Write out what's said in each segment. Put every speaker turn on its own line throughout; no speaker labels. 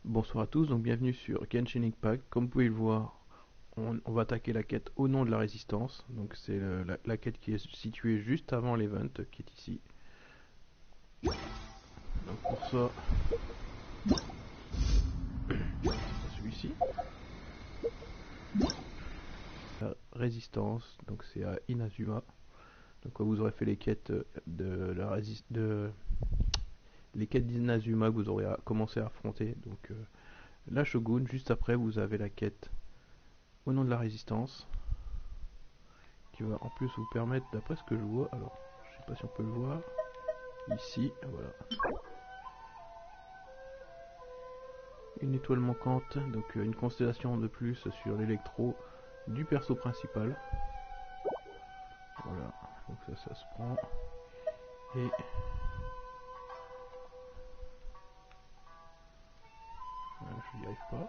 Bonsoir à tous, donc bienvenue sur Genshin Impact. Comme vous pouvez le voir, on va attaquer la quête au nom de la résistance. Donc c'est la quête qui est située juste avant l'event, qui est ici. Donc pour ça, celui-ci. La résistance, donc c'est à Inazuma. Donc vous aurez fait les quêtes les quêtes d'Inazuma que vous aurez commencé à affronter. Donc la Shogun, juste après vous avez la quête au nom de la résistance, qui va en plus vous permettre, d'après ce que je vois, alors je sais pas si on peut le voir, ici, voilà, une étoile manquante, donc une constellation de plus sur l'électro du perso principal. Voilà, donc ça se prend, et je n'y arrive pas.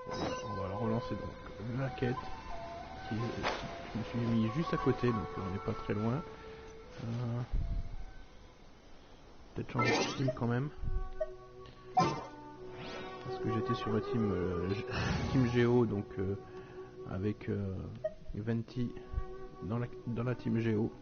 Voilà, on va la relancer, donc la quête qui je me suis mis juste à côté, donc on n'est pas très loin. Peut-être changer de team quand même, parce que j'étais sur la team Géo, donc avec Venti dans la team Géo.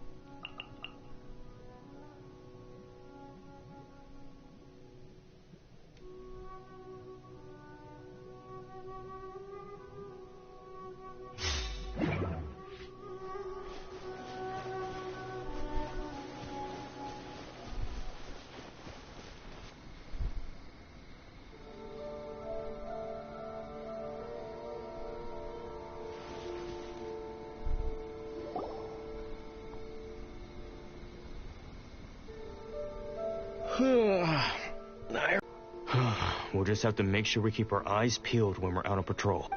We'll just have to make sure we keep our eyes peeled when we're out on patrol.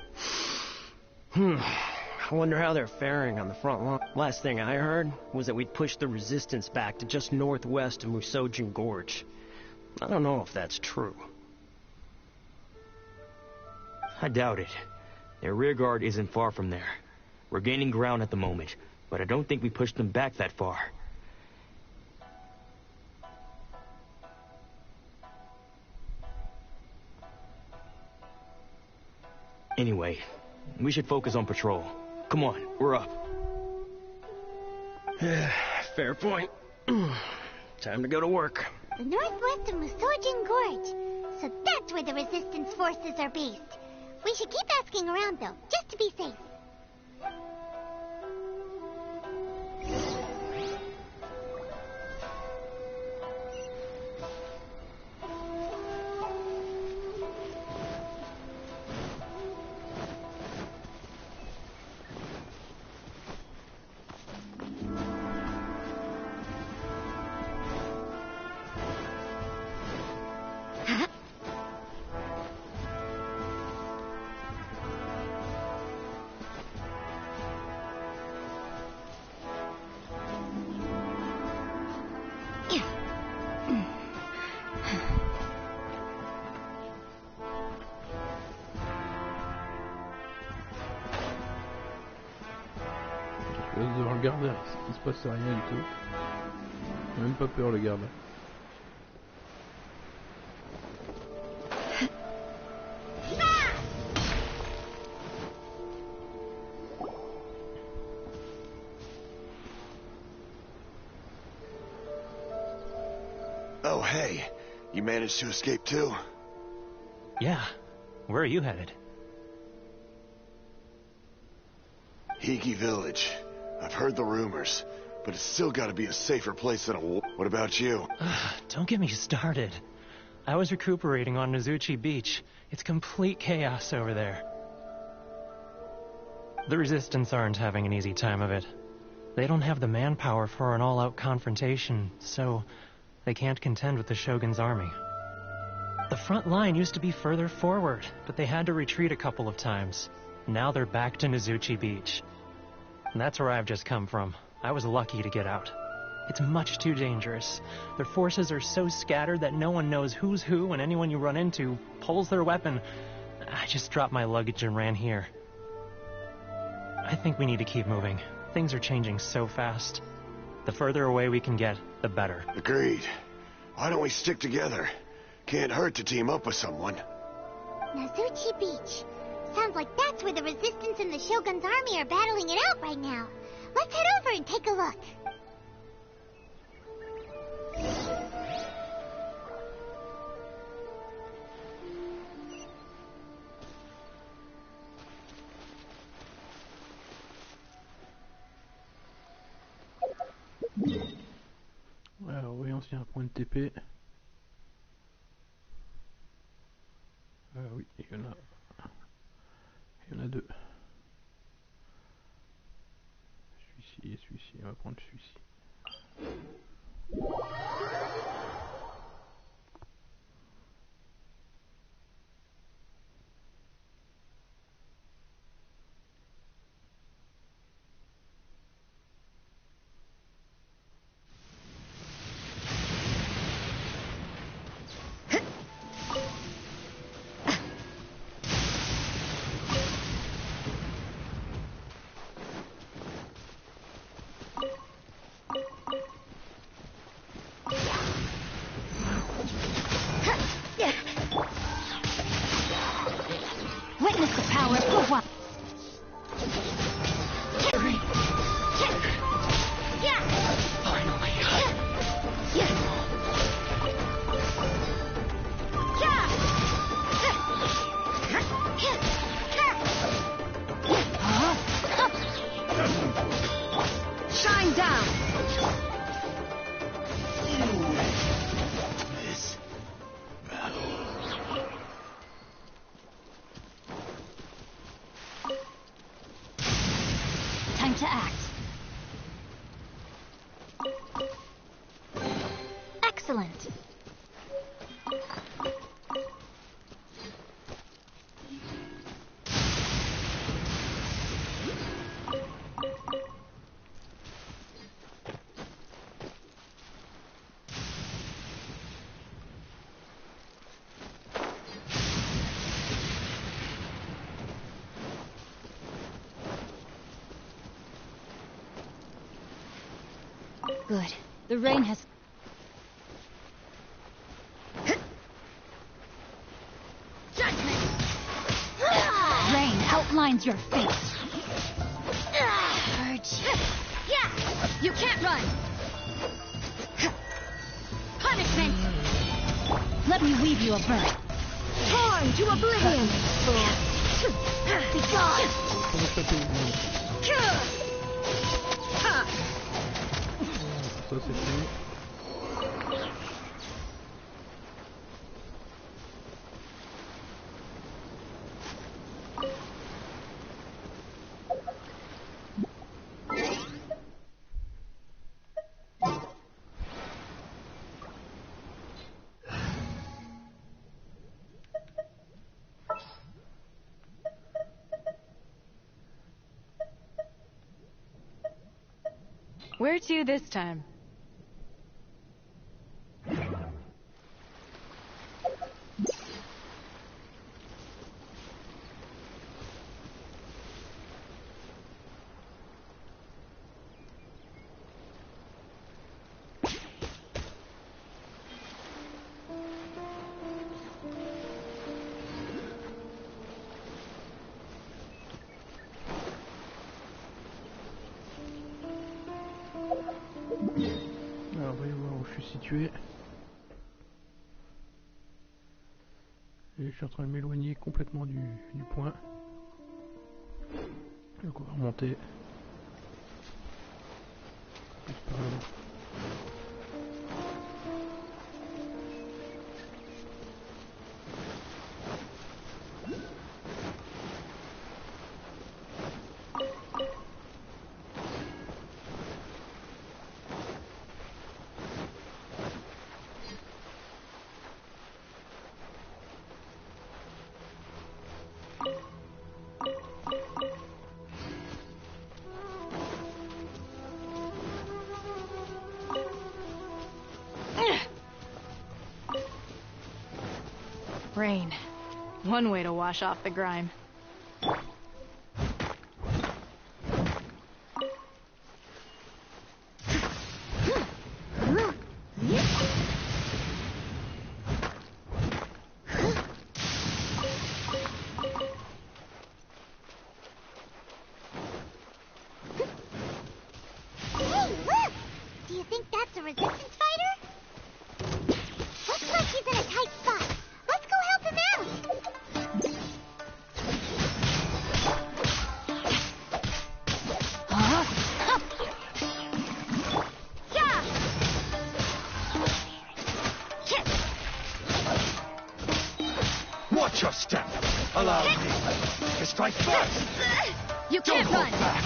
I wonder how they're faring on the front line. Last thing I heard was that we'd pushed the resistance back to just northwest of Musojin Gorge. I don't know if that's true.
I doubt it. Their rear guard isn't far from there. We're gaining ground at the moment, but I don't think we pushed them back that far. Anyway, we should focus on patrol. Come on, we're up.
Fair point. Time to go to work.
The northwest of Musojin Gorge. So that's where the resistance forces are based. We should keep asking around, though, just to be safe.
Je laisse devant le garde, il se passe rien du tout. J'ai même pas peur le garde.
Oh hey, you managed to escape too?
Yeah. Where are you headed?
Hiki Village. I've heard the rumors, but it's still gotta be a safer place than a war. What about you?
Don't get me started. I was recuperating on Nozuchi Beach. It's complete chaos over there. The Resistance aren't having an easy time of it. They don't have the manpower for an all-out confrontation, so they can't contend with the Shogun's army. The front line used to be further forward, but they had to retreat a couple of times. Now they're back to Nozuchi Beach. And that's where I've just come from. I was lucky to get out. It's much too dangerous. Their forces are so scattered that no one knows who's who, and anyone you run into pulls their weapon. I just dropped my luggage and ran here. I think we need to keep moving. Things are changing so fast. The further away we can get, the better.
Agreed. Why don't we stick together? Can't hurt to team up with someone.
Nazuchi Beach. Sounds like that's where the Resistance and the Shogun's army are battling it out right now. Let's head over and take a look.
Alors voyons s'il y a un point de TP. Oui, il y en a. Il y en a deux. Celui-ci et celui-ci. On va prendre celui-ci.
Witness the power of the one.
Shine down.
This battle.
Time to act. Excellent. Good. The rain has... Judgment! Rain outlines your fate. Urge. Yeah! You can't run! Punishment! Let me weave you a birth. Torn to oblivion! Be gone!
Ça c'est fini.
Where to this time?
Alors voyons voir où je suis situé. Et je suis en train de m'éloigner complètement du point. Donc on va remonter. Plus par là.
Rain. One way to wash off the grime.
Watch your step. Allow me to strike first.
You
Don't
can't
hold
run.
back.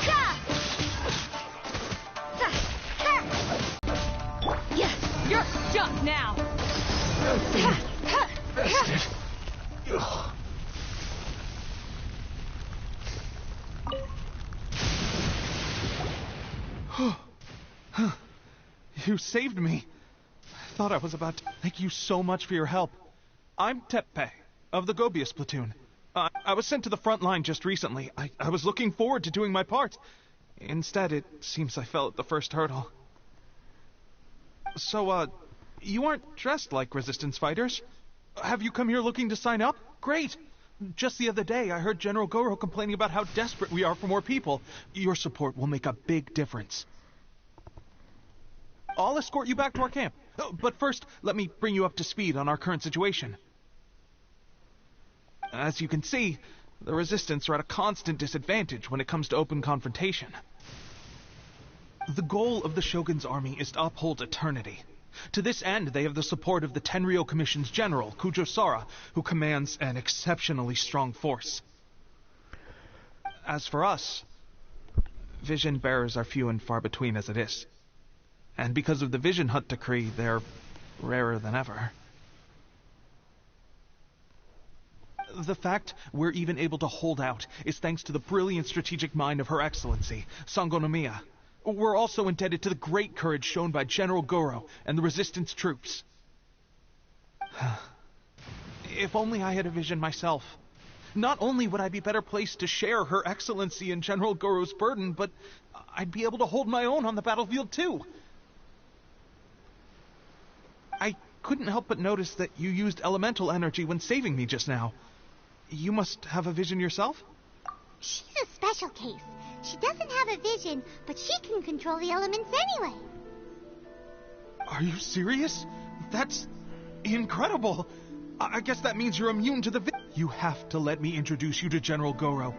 Yes, you're stuck now.
You saved me. I thought I was about to... Thank you so much for your help. I'm Tepe, of the Gobius platoon. I was sent to the front line just recently. I was looking forward to doing my part. Instead, it seems I fell at the first hurdle. So, you aren't dressed like resistance fighters? Have you come here looking to sign up? Great! Just the other day, I heard General Goro complaining about how desperate we are for more people. Your support will make a big difference. I'll escort you back to our camp. But first, let me bring you up to speed on our current situation. As you can see, the Resistance are at a constant disadvantage when it comes to open confrontation. The goal of the Shogun's army is to uphold eternity. To this end, they have the support of the Tenryou Commission's general, Kujo-sara, who commands an exceptionally strong force. As for us, vision bearers are few and far between as it is. And because of the Vision Hut decree, they're rarer than ever. The fact we're even able to hold out is thanks to the brilliant strategic mind of Her Excellency, Sango Nomiya. We're also indebted to the great courage shown by General Goro and the Resistance troops. If only I had a vision myself. Not only would I be better placed to share Her Excellency and General Goro's burden, but I'd be able to hold my own on the battlefield too. I couldn't help but notice that you used elemental energy when saving me just now. You must have a vision yourself?
She's a special case. She doesn't have a vision, but she can control the elements anyway.
Are you serious? That's incredible. I guess that means you're immune to the You have to let me introduce you to General Goro.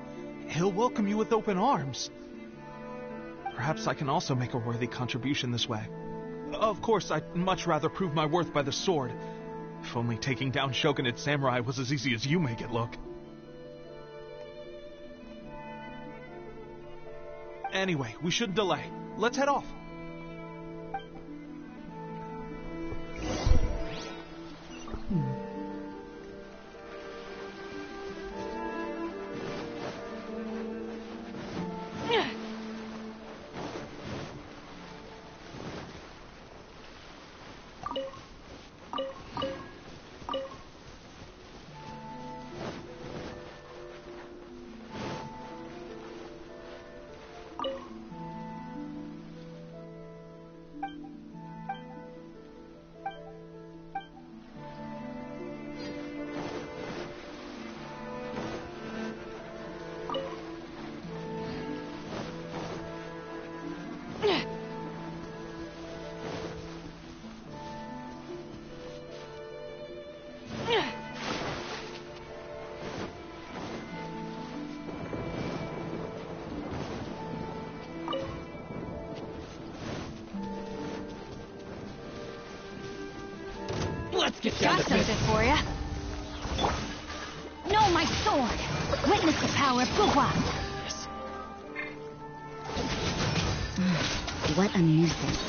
He'll welcome you with open arms. Perhaps I can also make a worthy contribution this way. Of course, I'd much rather prove my worth by the sword. If only taking down shogunate samurai was as easy as you make it look. Anyway, we shouldn't delay. Let's head off.
Let's get down to business for ya. No, my sword! Witness the power of Gugwa!
What a nuisance.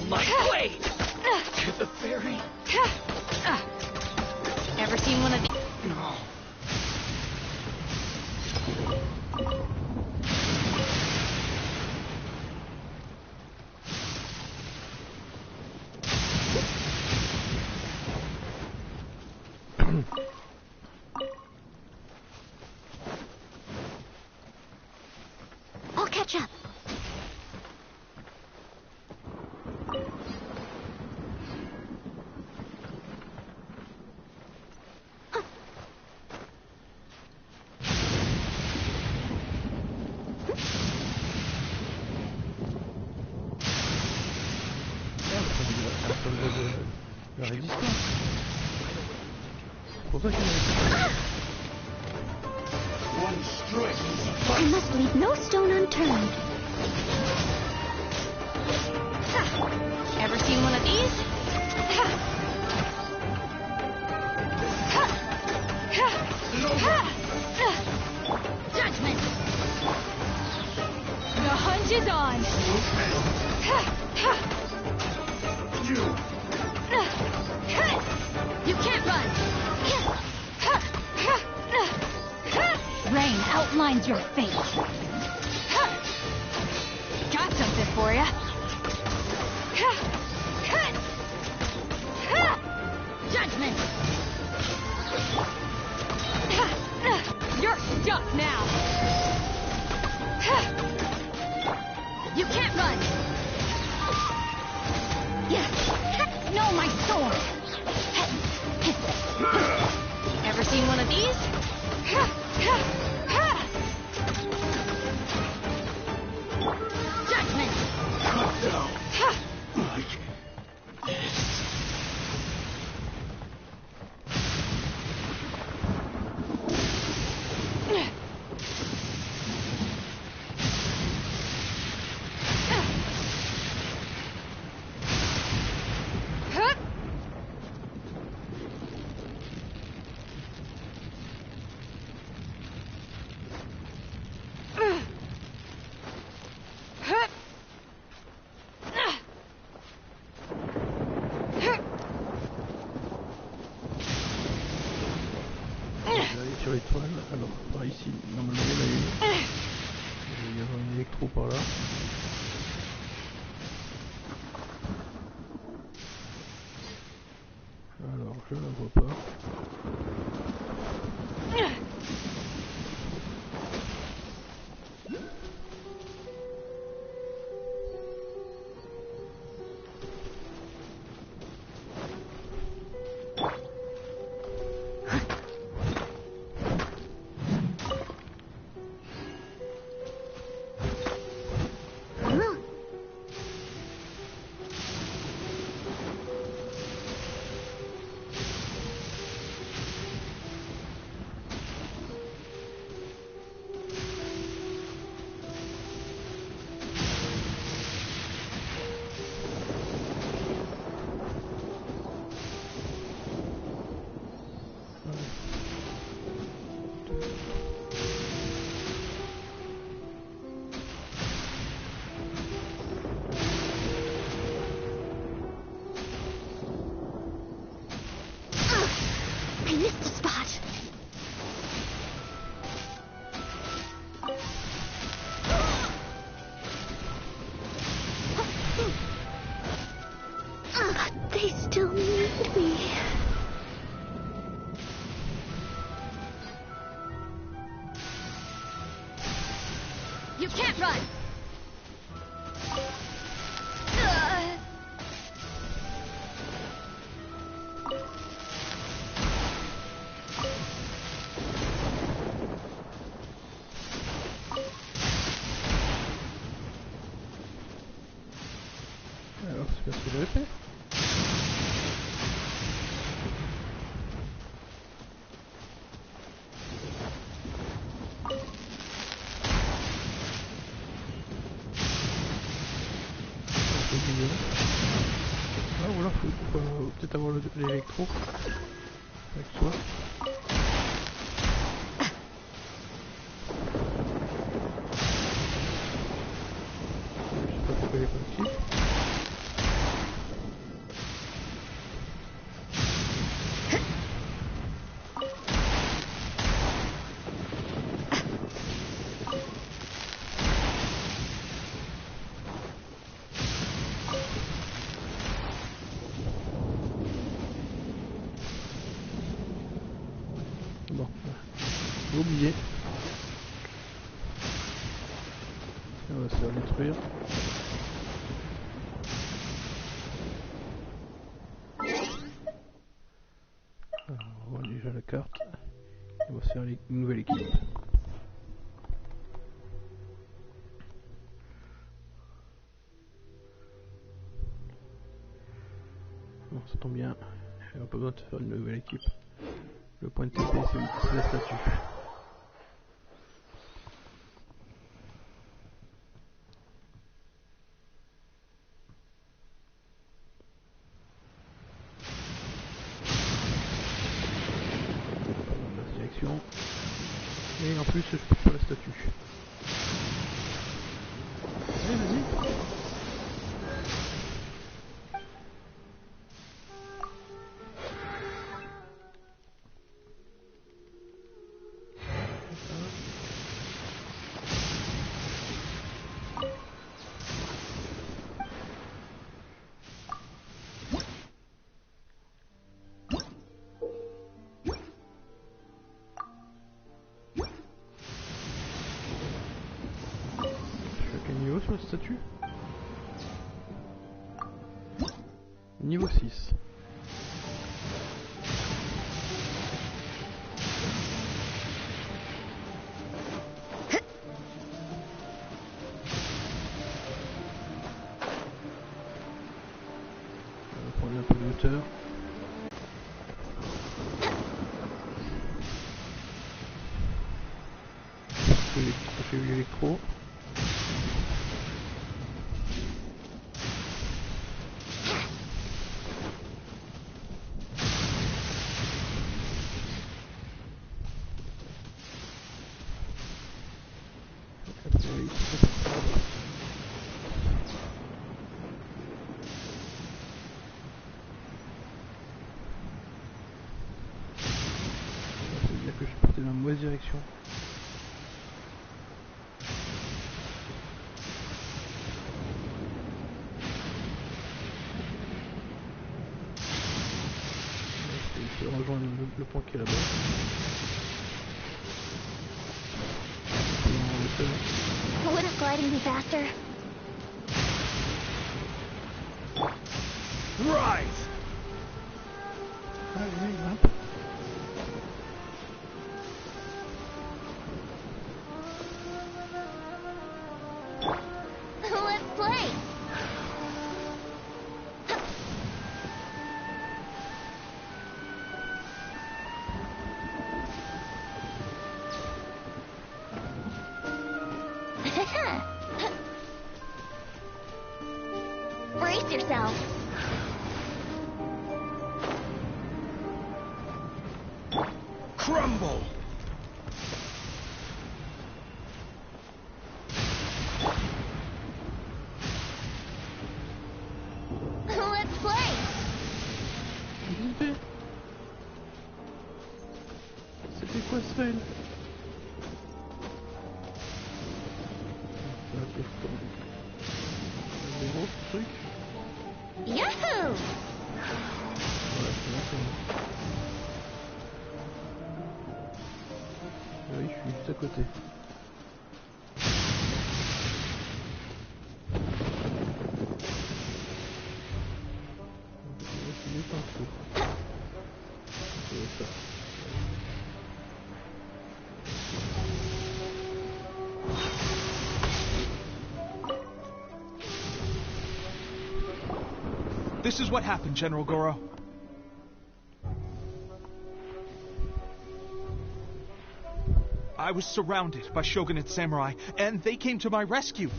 My blade! To the fairy!
Ever seen one of these?
No.
I'll catch up.
La résistance. C'est pour ça qu'il avait...
One strike.
I must leave no stone unturned.
Ever seen one of these? Judgment! The hunt is on! You can't run! Rain outlines your fate. Got something for ya. Judgment! You're stuck now! You can't run! No, my sword! Ever seen one of these? Judgment!
Sur l'étoile, alors par ici, normalement il y en a une. Il y a un électro par là. Alors je la vois pas.
I missed a spot. They still need me.
You can't run!
Alors c'est parce que j'avais fait. Ah voilà, faut peut-être avoir l'électro avec toi. Je sais pas pourquoi il est pas ici. Bon, j'ai oublié. On va se faire détruire. Alors, on voit déjà la carte. On va se faire une nouvelle équipe. Bon, ça tombe bien. On n'a pas besoin de faire une nouvelle équipe. Le point de TP, c'est la statue. Et en plus, je peux pas la statue. Allez, vas-y. Sur la statue. Niveau 6. On va prendre un peu de hauteur. J'ai eu l'électro. Que je suis parti dans la mauvaise direction. Je vais rejoindre le point qui est là-bas.
Would have gliding be faster?
Rise!
Allez, hop.
Let's play. Brace yourself.
Crumble!
Let's play.
C'était quoi ce fail? Des gros trucs.
Yahoo!
Voilà, c'est bon, c'est bon. Oui, je suis juste à côté. C'est des pinceaux. C'est ça.
This is what happened, General Goro. I was surrounded by Shogunate samurai, and they came to my rescue.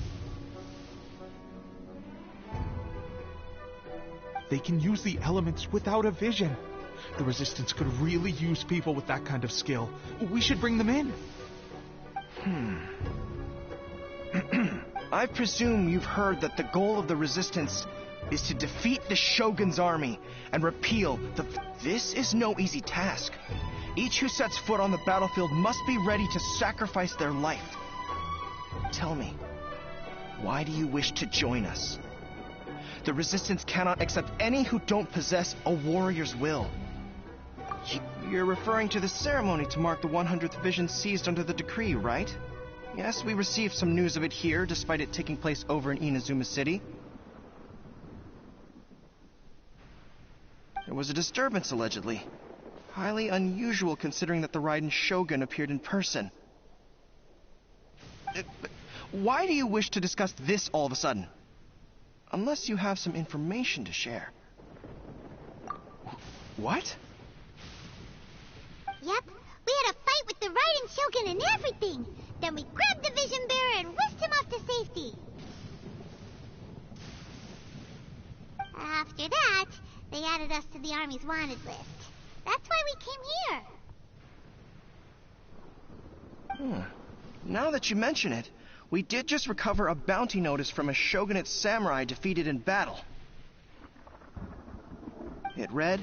They can use the elements without a vision. The Resistance could really use people with that kind of skill. We should bring them in.
I presume you've heard that the goal of the Resistance is to defeat the Shogun's army and repeal the... This is no easy task. Each who sets foot on the battlefield must be ready to sacrifice their life. Tell me, why do you wish to join us? The Resistance cannot accept any who don't possess a warrior's will. You're referring to the ceremony to mark the 100th vision seized under the decree, right? Yes, we received some news of it here, despite it taking place over in Inazuma City. There was a disturbance, allegedly. Highly unusual considering that the Raiden Shogun appeared in person. Why do you wish to discuss this all of a sudden? Unless you have some information to share. What?
Yep, we had a fight with the Raiden Shogun and everything. Then we grabbed the Vision Bearer and whisked him off to safety. After that, they added us to the Army's wanted list. That's why we came
Now that you mention it, we did just recover a bounty notice from a shogunate samurai defeated in battle. It read,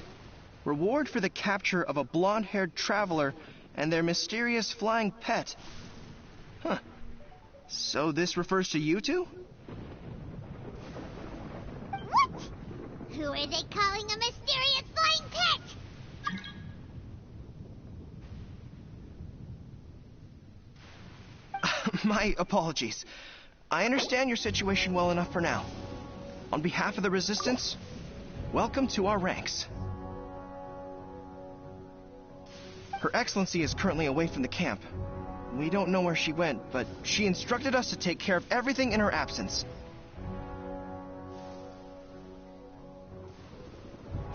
"Reward for the capture of a blonde-haired traveler and their mysterious flying pet." Huh. So this refers to you two?
What? Who are they calling a mysterious flying pet?
My apologies. I understand your situation well enough for now. On behalf of the Resistance, welcome to our ranks. Her Excellency is currently away from the camp. We don't know where she went, but she instructed us to take care of everything in her absence.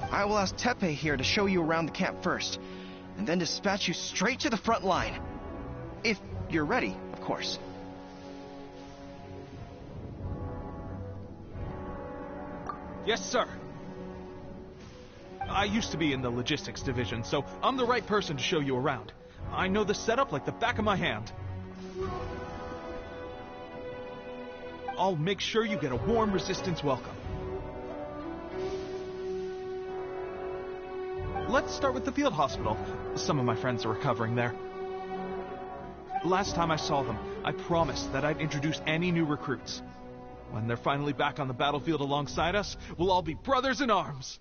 I will ask Tepe here to show you around the camp first, and then dispatch you straight to the front line. If you're ready, of course.
Yes, sir. I used to be in the logistics division, so I'm the right person to show you around. I know the setup like the back of my hand. I'll make sure you get a warm Resistance welcome. Let's start with the field hospital. Some of my friends are recovering there. Last time I saw them, I promised that I'd introduce any new recruits. When they're finally back on the battlefield alongside us, we'll all be brothers in arms.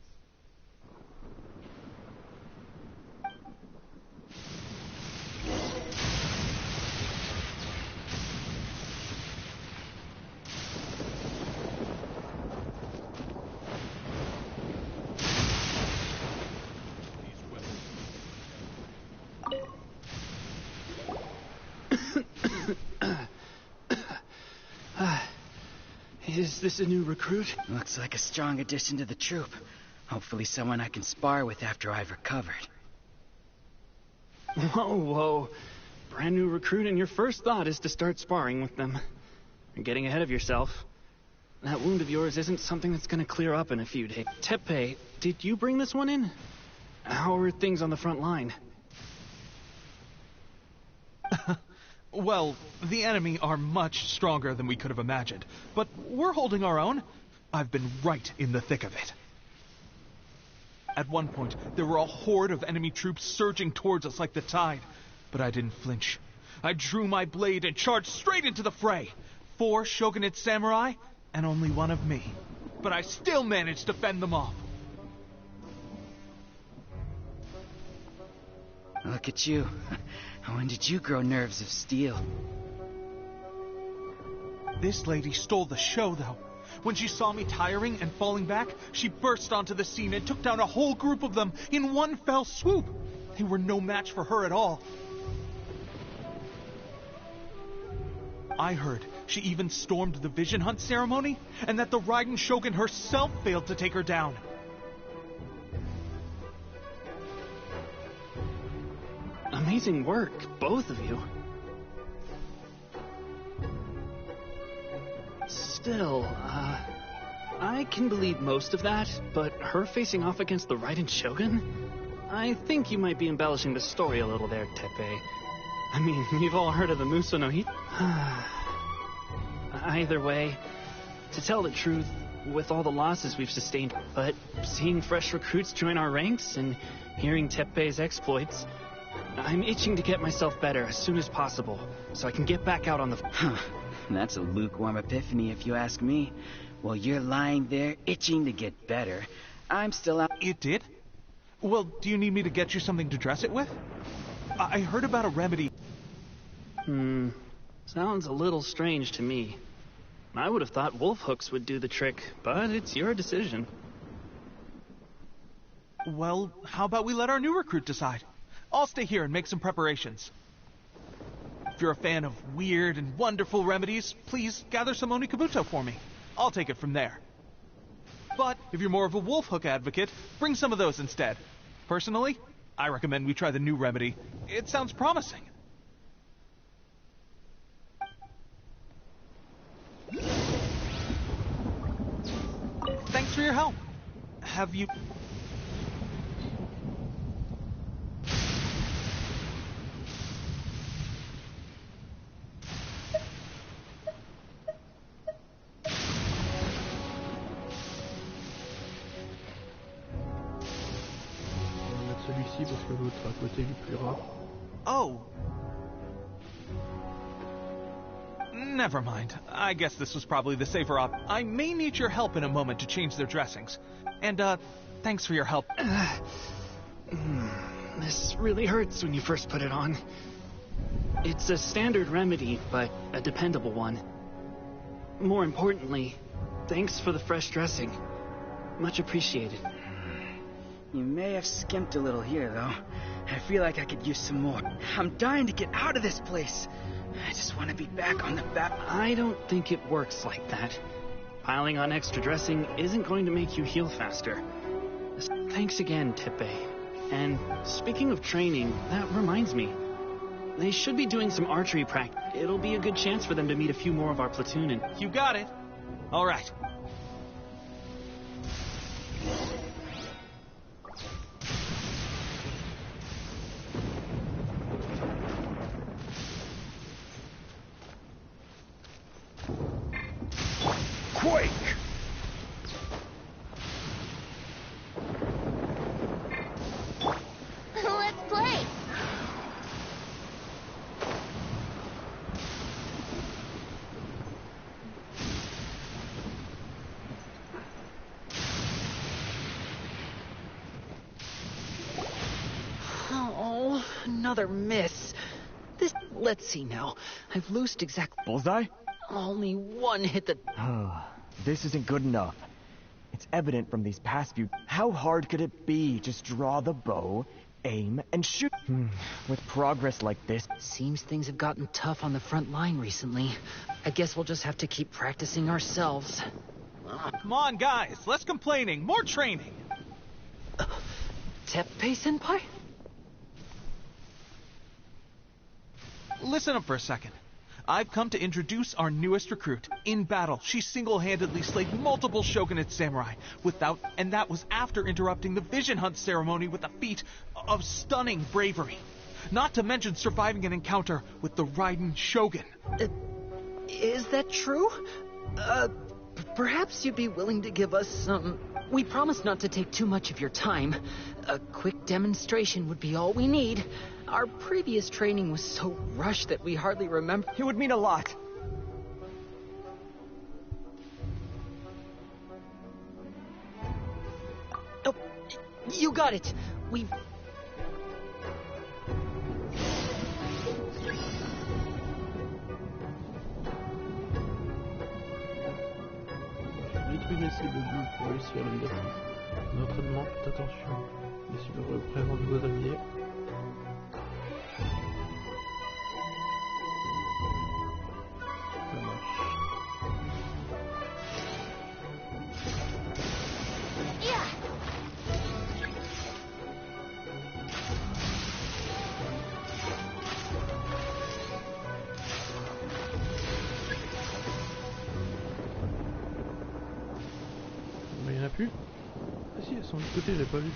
Is this a new recruit?
Looks like a strong addition to the troop. Hopefully someone I can spar with after I've recovered.
Whoa. Brand new recruit and your first thought is to start sparring with them. You're getting ahead of yourself. That wound of yours isn't something that's gonna clear up in a few days. Tepe, did you bring this one in? How are things on the front line?
Well, the enemy are much stronger than we could have imagined, but we're holding our own. I've been right in the thick of it. At one point, there were a horde of enemy troops surging towards us like the tide, but I didn't flinch. I drew my blade and charged straight into the fray. 4 shogunate samurai, and only one of me. But I still managed to fend them off.
Look at you. When did you grow nerves of steel?
This lady stole the show, though. When she saw me tiring and falling back, she burst onto the scene and took down a whole group of them in one fell swoop. They were no match for her at all. I heard she even stormed the Vision Hunt ceremony, and that the Raiden Shogun herself failed to take her down.
Amazing work, both of you. Still, I can believe most of that, but her facing off against the Raiden Shogun? I think you might be embellishing the story a little there, Tepe. I mean, we've all heard of the Muso no Hito. Either way, to tell the truth, with all the losses we've sustained, but seeing fresh recruits join our ranks and hearing Tepe's exploits, I'm itching to get myself better as soon as possible, so I can get back out on the...
That's a lukewarm epiphany if you ask me. While you're lying there itching to get better, I'm still out...
It did? Well, do you need me to get you something to dress it with? I heard about a remedy...
Sounds a little strange to me. I would have thought wolf hooks would do the trick, but it's your decision.
Well, how about we let our new recruit decide? I'll stay here and make some preparations. If you're a fan of weird and wonderful remedies, please gather some Onikabuto for me. I'll take it from there. But if you're more of a wolf hook advocate, bring some of those instead. Personally, I recommend we try the new remedy. It sounds promising. Thanks for your help. Have you...
ici parce que l'autre à côté il est plus rare.
Oh. Never mind. I guess this was probably the safer I may need your help in a moment to change their dressings. And, thanks for your help.
This really hurts when you first put it on. It's a standard remedy, but a dependable one. More importantly, thanks for the fresh dressing. Much appreciated.
You may have skimped a little here, though. I feel like I could use some more. I'm dying to get out of this place. I just want to be back on the back.
I don't think it works like that. Piling on extra dressing isn't going to make you heal faster. Thanks again, Tepe. And speaking of training, that reminds me. They should be doing some archery practice. It'll be a good chance for them to meet a few more of our platoon and...
You got it. All right.
Quake!
Let's play.
Oh, another miss. Let's see now. I've loosed exact...
Bullseye?
Only one hit the...
This isn't good enough. It's evident from these past few... How hard could it be? Just draw the bow, aim, and shoot. With progress like this...
Seems things have gotten tough on the front line recently. I guess we'll just have to keep practicing ourselves.
Come on, guys. Less complaining. More training.
Teppei-senpai?
Listen up for a second. I've come to introduce our newest recruit. In battle, she single-handedly slayed multiple shogunate samurai, and that was after interrupting the vision hunt ceremony with a feat of stunning bravery. Not to mention surviving an encounter with the Raiden Shogun.
Is that true? Perhaps you'd be willing to give us some... We promise not to take too much of your time. A quick demonstration would be all we need. Our previous training was so rushed that we hardly remember...
It would mean a lot.
Oh, you got it. We've...
Maîtriser ses débuts pour réussir l'exercice. L'entraînement, faites attention. Mais si vous représentez vos alliés... Ça marche. Mais il n'y en a plus? Ah si, elles sont de l'autre côté, je l'ai pas vu.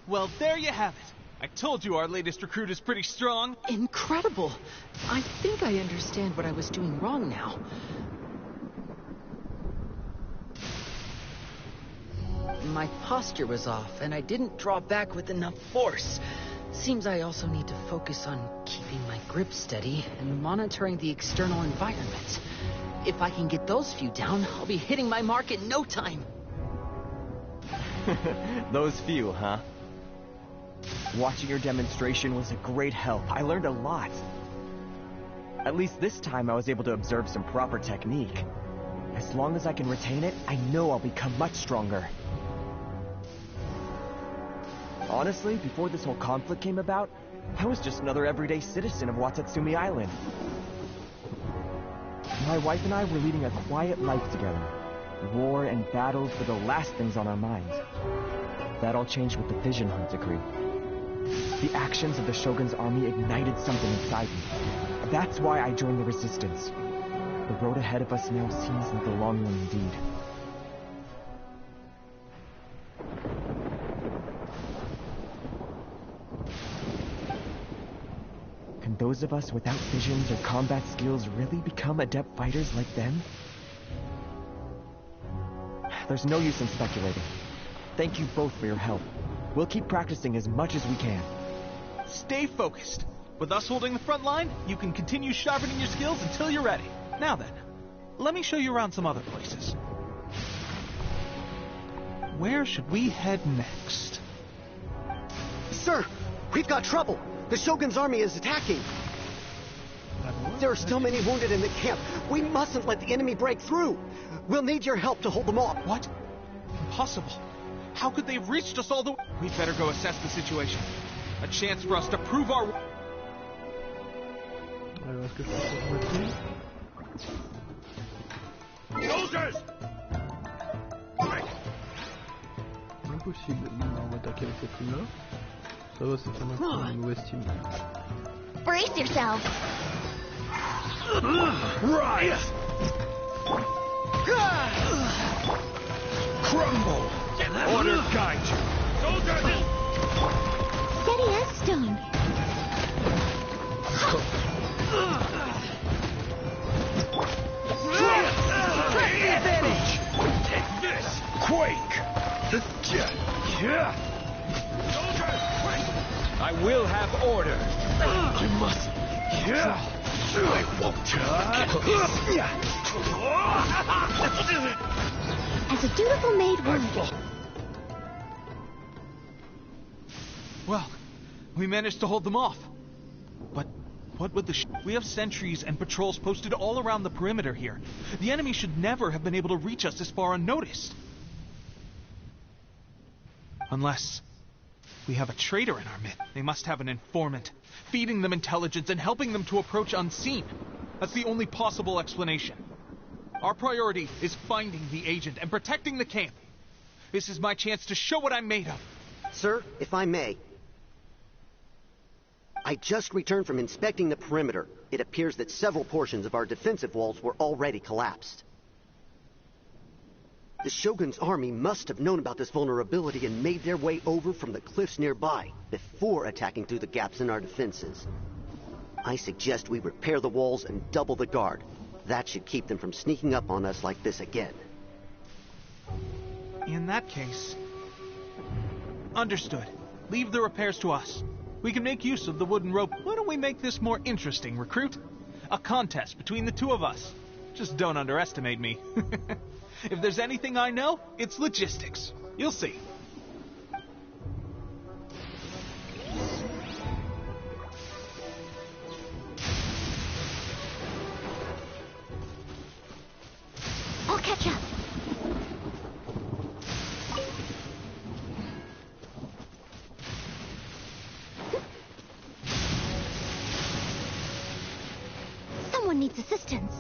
Well, there you have it. I told you our latest recruit is pretty strong.
Incredible. I think I understand what I was doing wrong now. My posture was off, and I didn't draw back with enough force. Seems I also need to focus on keeping my grip steady and monitoring the external environment. If I can get those few down, I'll be hitting my mark in no time.
Those few, huh? Watching your demonstration was a great help. I learned a lot. At least this time I was able to observe some proper technique. As long as I can retain it, I know I'll become much stronger. Honestly, before this whole conflict came about, I was just another everyday citizen of Watatsumi Island. My wife and I were leading a quiet life together. War and battles were the last things on our minds. That all changed with the Vision Hunt decree. The actions of the Shogun's army ignited something inside me. That's why I joined the Resistance. The road ahead of us now seems like a long one indeed. Can those of us without visions or combat skills really become adept fighters like them? There's no use in speculating. Thank you both for your help. We'll keep practicing as much as we can.
Stay focused. With us holding the front line, you can continue sharpening your skills until you're ready. Now then, let me show you around some other places. Where should we head next?
Sir, we've got trouble. The Shogun's army is attacking. There are still many wounded in the camp. We mustn't let the enemy break through. We'll need your help to hold them off.
What? Impossible. How could they have reached us all the way? We'd better go assess the situation. A chance for us to prove our...
Alors, est-ce que je peux faire voiture?
Soldiers!
Impossible. On va attaquer avec cette team-là. Ça va, c'est une mauvaise team.
Brace yourself.
Right! Crumble! Order guide you! Soldiers!
Steady as stone.
Advantage! Take this! Quake! I will have order. You must. I won't.
As a dutiful maid would.
Well, we managed to hold them off. But what would the we have sentries and patrols posted all around the perimeter here. The enemy should never have been able to reach us this far unnoticed. Unless we have a traitor in our midst. They must have an informant, feeding them intelligence and helping them to approach unseen. That's the only possible explanation. Our priority is finding the agent and protecting the camp. This is my chance to show what I'm made of.
Sir, if I may. I just returned from inspecting the perimeter. It appears that several portions of our defensive walls were already collapsed. The Shogun's army must have known about this vulnerability and made their way over from the cliffs nearby before attacking through the gaps in our defenses. I suggest we repair the walls and double the guard. That should keep them from sneaking up on us like this again.
In that case... Understood. Leave the repairs to us. We can make use of the wooden rope. Why don't we make this more interesting, recruit? A contest between the two of us. Just don't underestimate me. If there's anything I know, it's logistics. You'll see.
I'll catch up. Someone needs assistance.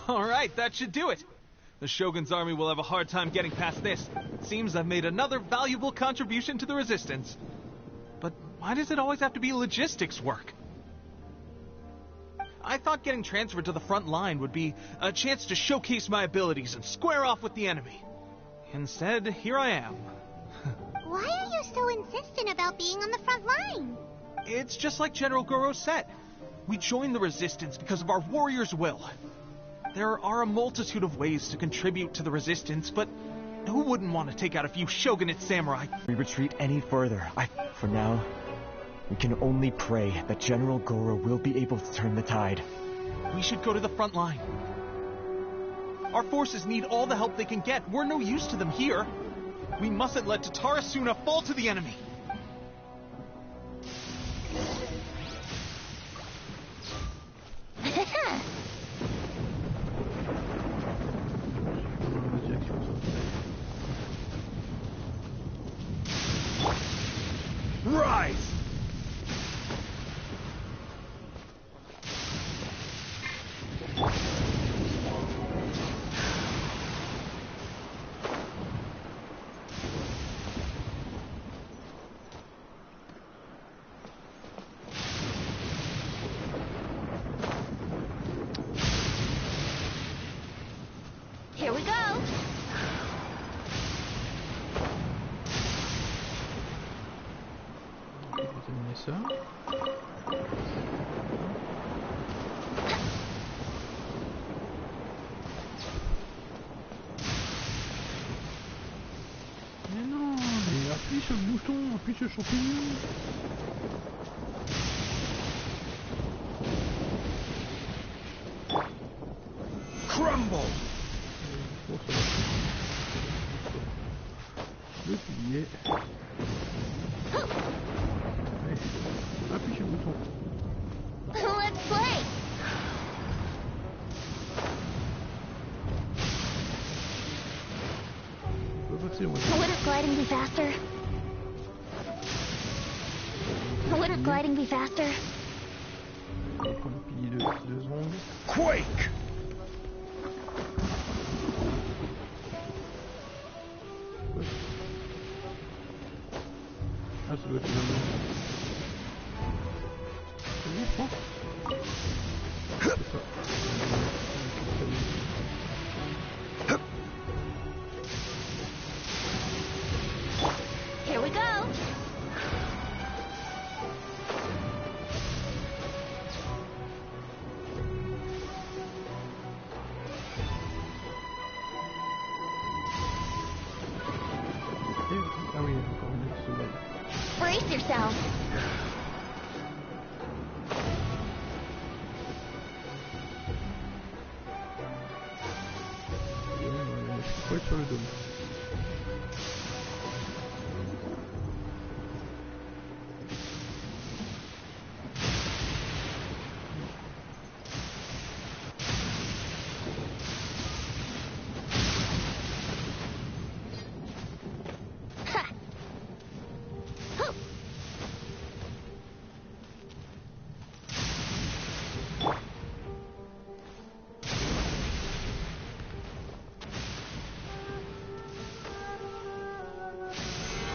All right, that should do it. The Shogun's army will have a hard time getting past this. Seems I've made another valuable contribution to the Resistance. But why does it always have to be logistics work? I thought getting transferred to the front line would be a chance to showcase my abilities and square off with the enemy. Instead, here I am.
Why are you so insistent about being on the front line?
It's just like General Goro said. We joined the Resistance because of our warrior's will. There are a multitude of ways to contribute to the Resistance, but who wouldn't want to take out a few shogunate samurai?
We retreat any further. For now, We can only pray that General Goro will be able to turn the tide.
We should go to the front line. Our forces need all the help they can get. We're no use to them here. We mustn't let Tatarasuna fall to the enemy.
Rise!
Here we go.
Je vais examiner ça. Mais non, mais appuie sur le bouton, appuie sur le champignon.
Crumble!
Bon, ça va. Le pilier. Allez, appuie sur le bouton.
Let's play.
On peut passer, moi.
Wouldn't gliding be faster? Wouldn't gliding be faster?
On va prendre le pilier de secondes.
Quake!
Ah, ça doit être le même. C'est bon, je pense. C'est ça.
Here we go.
Ah oui, encore une seconde.
Brace yourself.
Je colle sur le dôme.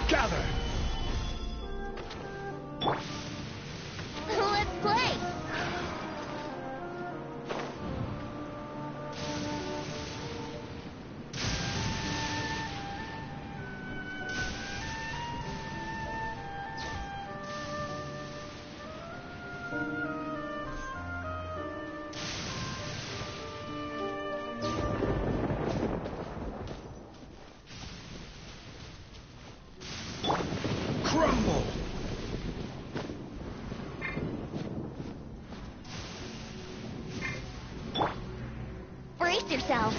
Gather!
Let's play.
Crumble!
Brace yourself.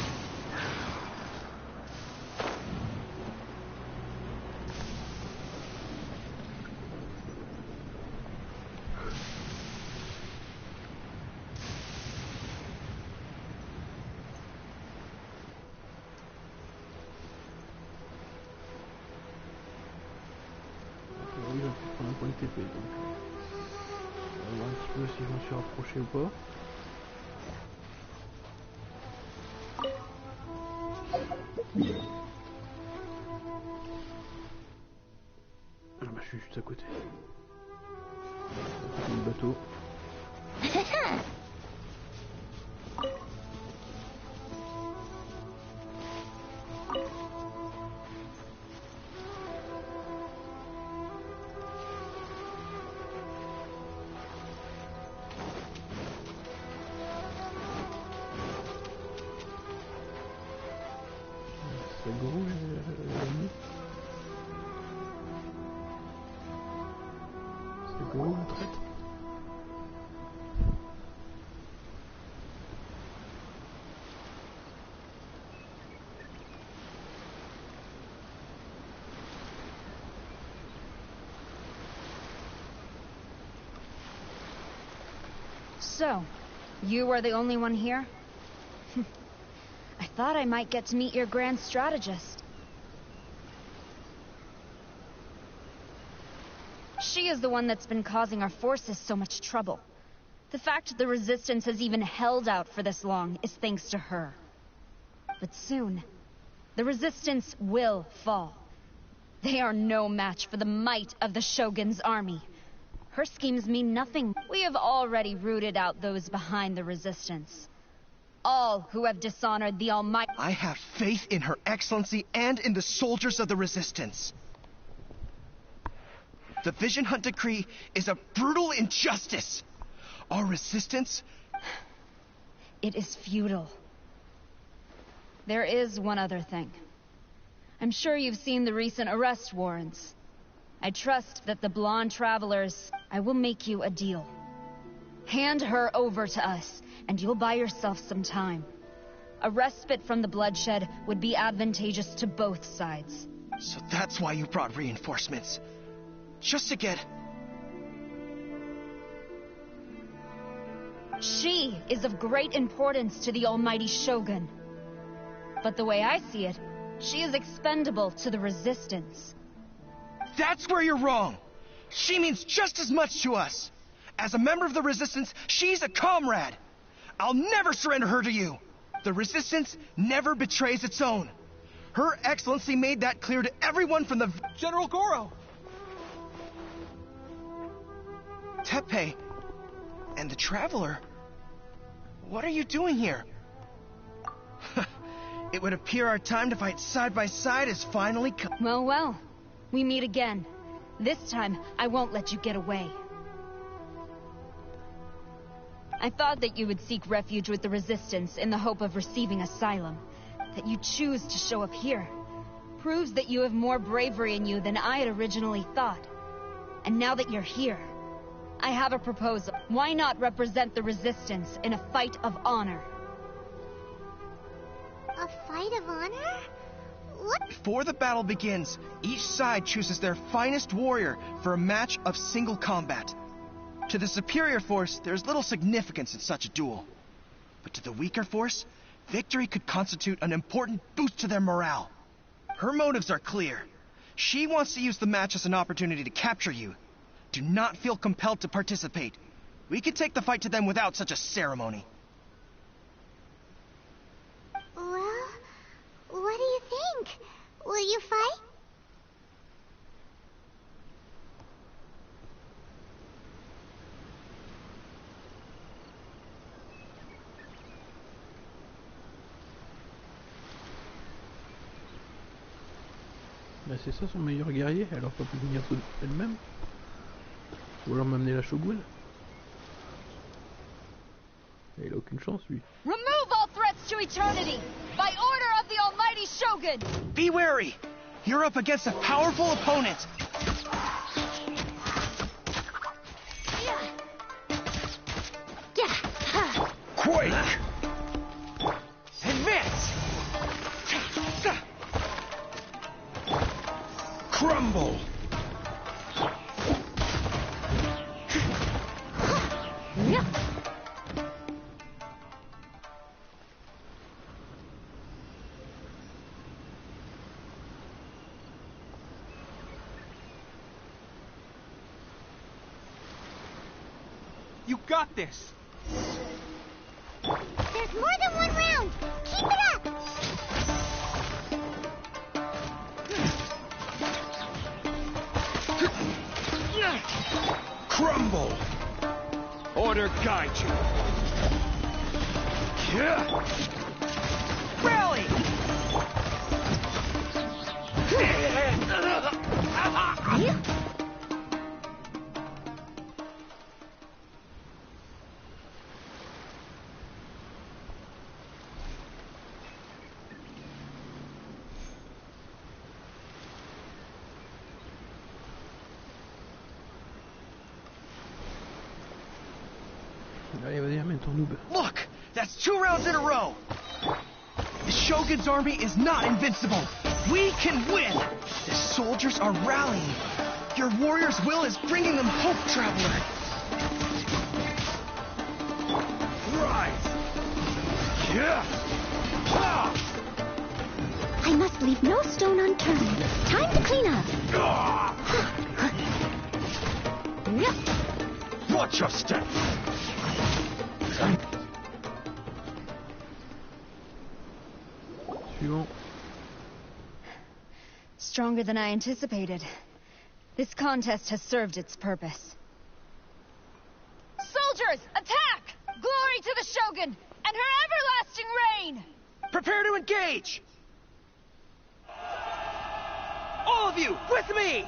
Oui, je vais prendre un point de TP, donc on va voir un petit peu si je m'en suis rapproché ou pas. Ah bah je suis juste à côté. À côté du bateau. C'est gros l'ami. C'est Go, on traite.
So, you are the only one here? I thought I might get to meet your grand strategist. She is the one that's been causing our forces so much trouble. The fact the Resistance has even held out for this long is thanks to her. But soon, the Resistance will fall. They are no match for the might of the Shogun's army. Her schemes mean nothing. We have already rooted out those behind the Resistance. All who have dishonored the Almighty.
I have faith in Her Excellency and in the soldiers of the Resistance. The Vision Hunt Decree is a brutal injustice. Our Resistance...
It is futile. There is one other thing. I'm sure you've seen the recent arrest warrants. I trust that the blonde travelers... I will make you a deal. Hand her over to us, and you'll buy yourself some time. A respite from the bloodshed would be advantageous to both sides.
So that's why you brought reinforcements. Just to get...
She is of great importance to the almighty Shogun. But the way I see it, she is expendable to the Resistance.
That's where you're wrong! She means just as much to us! As a member of the Resistance, she's a comrade! I'll never surrender her to you! The Resistance never betrays its own. Her Excellency made that clear to everyone from the...
General Goro!
Teppei and the Traveler? What are you doing here? It would appear our time to fight side by side has finally come.
Well, well. We meet again. This time, I won't let you get away. I thought that you would seek refuge with the Resistance in the hope of receiving asylum. That you choose to show up here proves that you have more bravery in you than I had originally thought. And now that you're here, I have a proposal. Why not represent the Resistance in a fight of honor?
A fight of honor? What?
Before the battle begins, each side chooses their finest warrior for a match of single combat. To the superior force, there's little significance in such a duel. But to the weaker force, victory could constitute an important boost to their morale. Her motives are clear. She wants to use the match as an opportunity to capture you. Do not feel compelled to participate. We could take the fight to them without such a ceremony.
Well, what do you think? Will you fight?
Bah c'est ça son meilleur guerrier, elle aurait pas pu venir elle-même. Ou alors m'amener la Shogun. Il a aucune chance lui.
Remove all threats to eternity! By order of the almighty Shogun!
Be wary! You're up against a powerful opponent!
Quake! Advance! Crumble!
You got this!
There's more than one round! Keep it up!
Crumble! Order guide you.
Rally!
mais ton noob.
Look! That's 2 rounds in a row! The Shogun's army is not invincible! We can win! The soldiers are rallying! Your warrior's will is bringing them hope, Traveler!
Rise! Yeah!
I must leave no stone unturned. Time to clean up.
Watch your step!
Suivant.
Stronger than I anticipated. This contest has served its purpose. Soldiers, attack! Glory to the Shogun and her everlasting reign!
Prepare to engage! All of you, with me!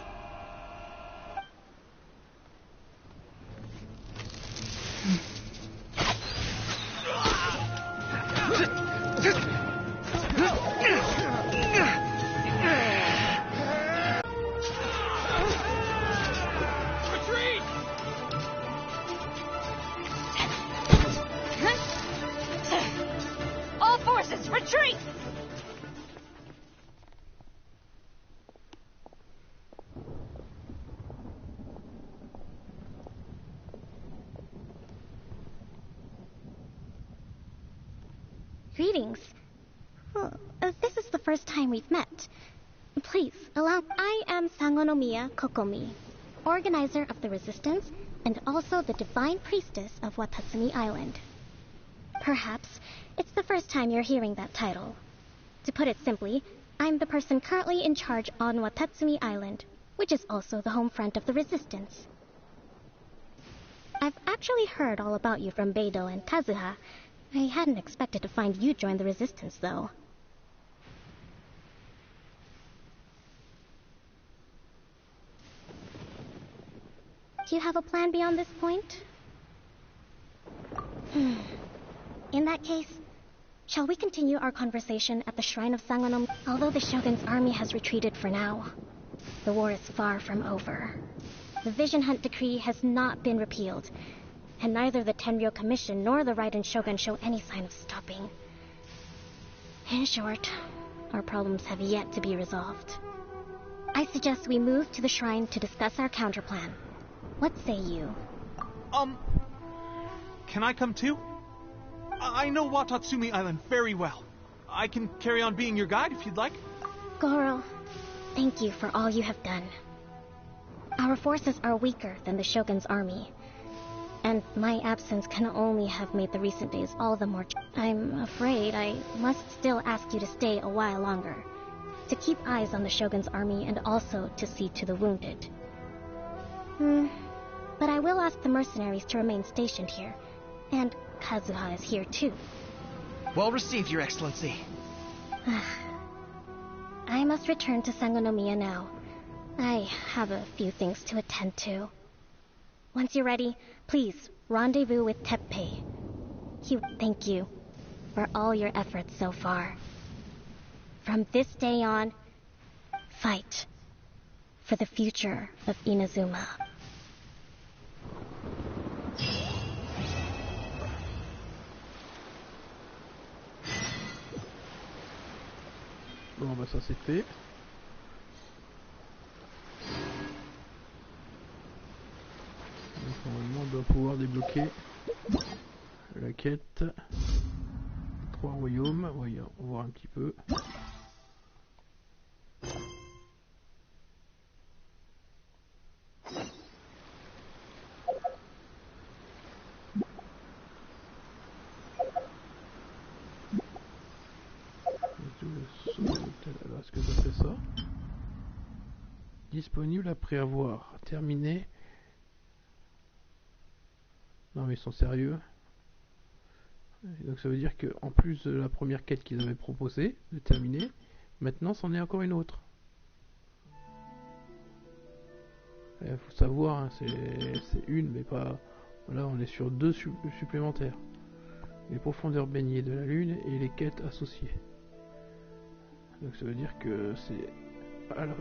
Retreat!
All forces, retreat!
Greetings. Well, this is the first time we've met. Please, allow... I am Sangonomiya Kokomi, organizer of the Resistance, and also the Divine Priestess of Watatsumi Island. Perhaps it's the first time you're hearing that title. To put it simply, I'm the person currently in charge on Watatsumi Island, which is also the home front of the Resistance. I've actually heard all about you from Beidou and Kazuha. I hadn't expected to find you join the Resistance, though. Do you have a plan beyond this point? In that case, shall we continue our conversation at the Shrine of Sangonom? Although the Shogun's army has retreated for now, the war is far from over. The Vision Hunt Decree has not been repealed, and neither the Tenryo Commission nor the Raiden Shogun show any sign of stopping. In short, our problems have yet to be resolved. I suggest we move to the shrine to discuss our counterplan. What say you?
Can I come too? I know Watatsumi Island very well. I can carry on being your guide if you'd like.
Goro, thank you for all you have done. Our forces are weaker than the Shogun's army, and my absence can only have made the recent days all the more... I'm afraid I must still ask you to stay a while longer, to keep eyes on the Shogun's army and also to see to the wounded. But I will ask the mercenaries to remain stationed here, and Kazuha is here too.
Well received, Your Excellency.
I must return to Sangonomiya now. I have a few things to attend to. Once you're ready, please rendezvous with Teppei. He would thank you for all your efforts so far. From this day on, fight for the future of Inazuma.
Bon bah ça c'est fait. Donc normalement on doit pouvoir débloquer la quête 3 royaumes. Voyons, on va voir un petit peu. Alors est-ce que ça fait ça? Disponible après avoir terminé. Non mais ils sont sérieux. Et donc ça veut dire que en plus de la première quête qu'ils avaient proposée de terminer, maintenant c'en est encore une autre. Il faut savoir, hein, c'est une mais pas... Voilà, on est sur deux supplémentaires. Les profondeurs baignées de la lune et les quêtes associées. Donc ça veut dire que c'est... Alors,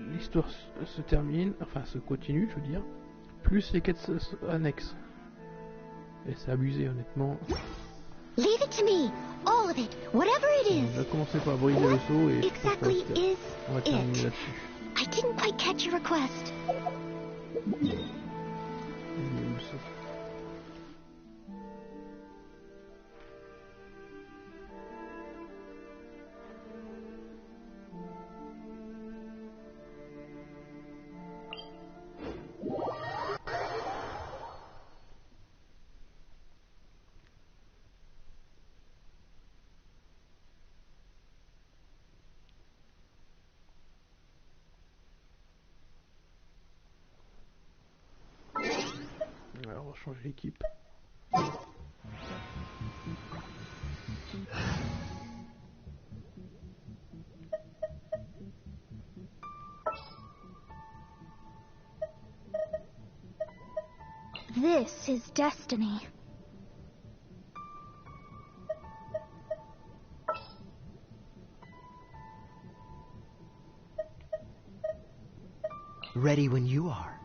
l'histoire se termine, enfin se continue je veux dire, plus les quêtes annexes. Et c'est abusé honnêtement.
Leave it to me, all of it, whatever it is.
On va commencer par briser le seau et
Exactly is
on va terminer là-dessus.
I didn't quite catch your request.
Alors on va changer l'équipe.
This is destiny.
Ready when you are.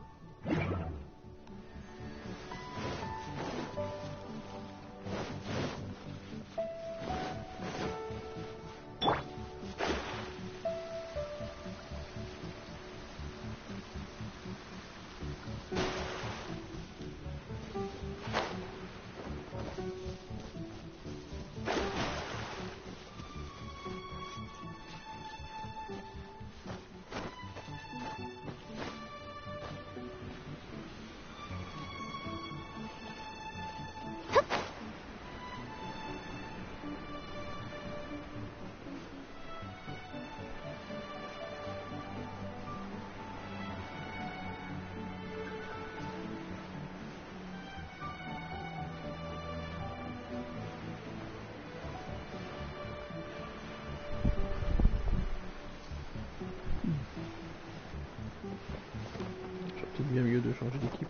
C'est bien mieux de changer d'équipe.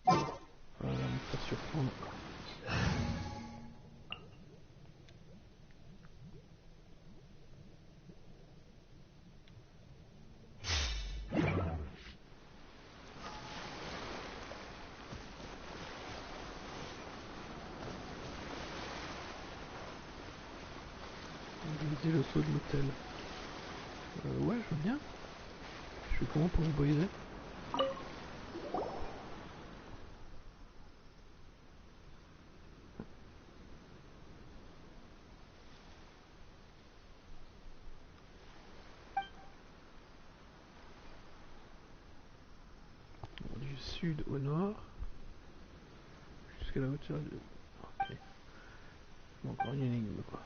Voilà, me faire surprendre. Utiliser le saut de l'hôtel. Ouais, je veux bien. Je fais comment pour le briser? Du sud au nord. Jusqu'à la hauteur de... Ok. Bon, encore une énigme quoi.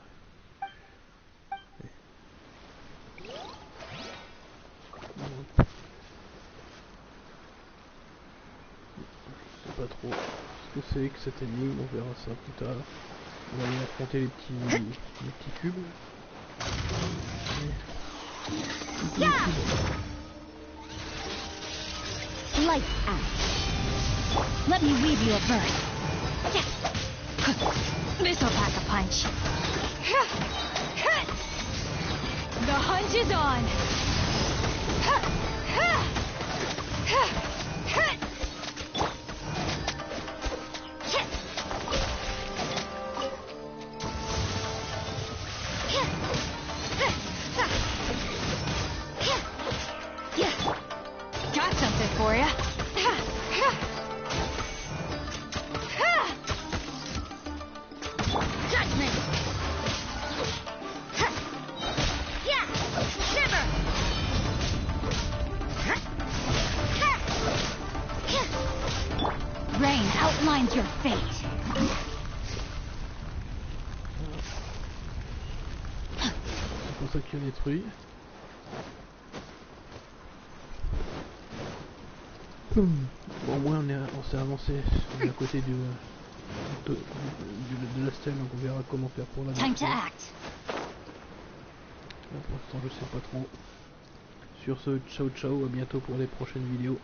Pas trop ce que c'est que cette énigme, on verra ça plus tard. On va aller affronter les petits cubes.
Light out. Let me weave you a berth. This'll pack a punch. The hunt is on. Got something for ya. Judgment. Yeah, shiver. Rain outlines your fate.
C'est pour ça qu'il a détruit. Bon, au moins on s'est avancé à côté de la stèle, donc on verra comment faire pour la
Time to act.
Pour l'instant je sais pas trop. Sur ce, ciao ciao, à bientôt pour les prochaines vidéos.